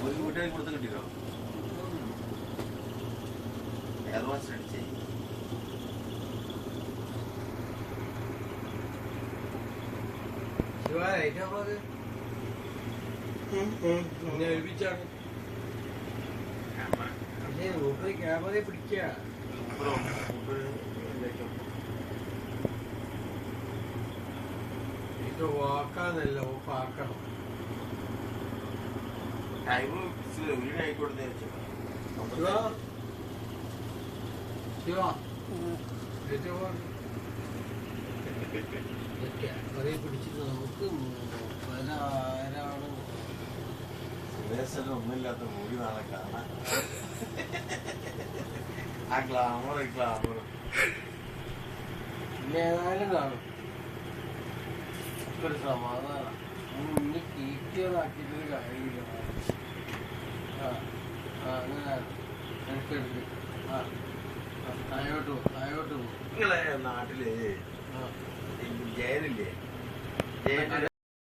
ഒരു വീട്ടുകാർ കൊടുത്ത് കിട്ടിയോ അഡ്വാൻസ് അടിച്ചേ ക്യാമറ പിടിക്കുക ഇത് വാക്കാന്നല്ല ഓഫാക്കണം. ക്യാമറ പിടിച്ചിട്ട് നമുക്ക് ഒന്നുമില്ലാത്ത മൂവി നാളെ കാണാൻ ആ ഗ്ലാമർ പിന്നെ ഏതായാലും കാണും. ഒരു സമാധാനം ഇനി കീറ്റിയതാക്കിയിട്ടൊരു കാര്യമില്ല. അങ്ങനെ എനിക്കെടുത്ത് താഴോട്ട് പോകും. നിങ്ങളെ നാട്ടില് ജയനില്ലേ ജയൻ